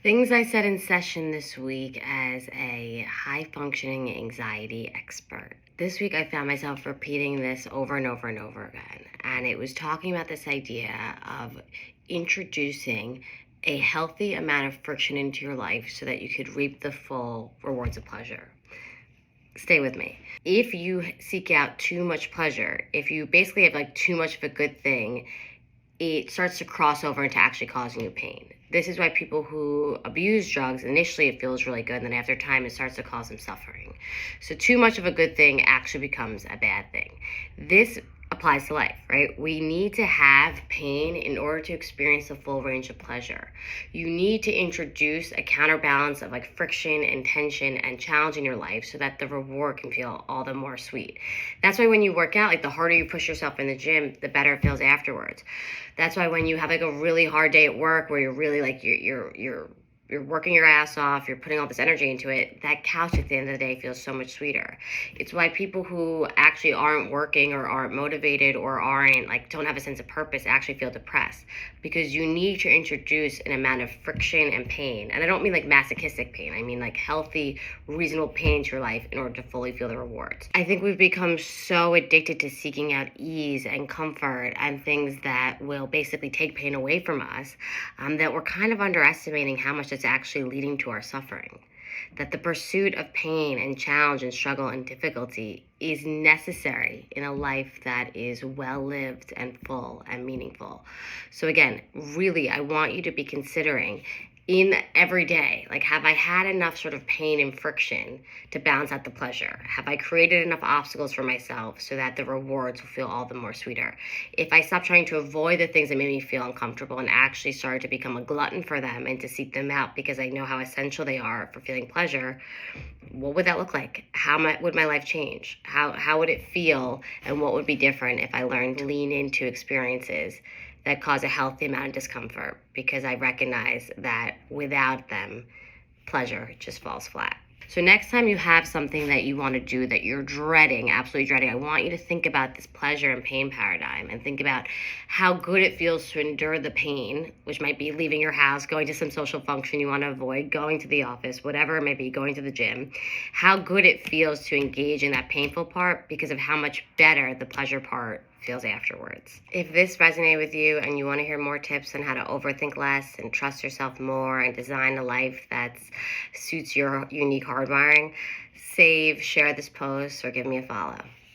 Things I said in session this week as a high functioning anxiety expert. This week I found myself repeating this over and over and over again. And it was talking about this idea of introducing a healthy amount of friction into your life so that you could reap the full rewards of pleasure. Stay with me. If you seek out too much pleasure, if you basically have like too much of a good thing, it starts to cross over into actually causing you pain. This is why people who abuse drugs, initially it feels really good, and then after time it starts to cause them suffering. So too much of a good thing actually becomes a bad thing. This applies to life, right? We need to have pain in order to experience the full range of pleasure. You need to introduce a counterbalance of like friction and tension and challenge in your life so that the reward can feel all the more sweet. That's why when you work out, like the harder you push yourself in the gym, the better it feels afterwards. That's why when you have like a really hard day at work where you're really like you're working your ass off, you're putting all this energy into it, that couch at the end of the day feels so much sweeter. It's why people who actually aren't working or aren't motivated or aren't like don't have a sense of purpose actually feel depressed, because you need to introduce an amount of friction and pain. And I don't mean like masochistic pain. I mean like healthy, reasonable pain into your life in order to fully feel the rewards. I think we've become so addicted to seeking out ease and comfort and things that will basically take pain away from us, that we're kind of underestimating how much it's actually leading to our suffering. That the pursuit of pain and challenge and struggle and difficulty is necessary in a life that is well lived and full and meaningful. So again, really, I want you to be considering in every day, like, have I had enough sort of pain and friction to balance out the pleasure? Have I created enough obstacles for myself so that the rewards will feel all the more sweeter? If I stopped trying to avoid the things that made me feel uncomfortable and actually started to become a glutton for them and to seek them out because I know how essential they are for feeling pleasure, what would that look like? Would my life change? How would it feel? And what would be different if I learned to lean into experiences that cause a healthy amount of discomfort, because I recognize that without them, pleasure just falls flat. So next time you have something that you want to do that you're dreading, absolutely dreading, I want you to think about this pleasure and pain paradigm and think about how good it feels to endure the pain, which might be leaving your house, going to some social function you want to avoid, going to the office, whatever it may be, going to the gym. How good it feels to engage in that painful part because of how much better the pleasure part feels afterwards. If this resonated with you and you want to hear more tips on how to overthink less and trust yourself more and design a life that suits your unique hardwiring, share this post or give me a follow.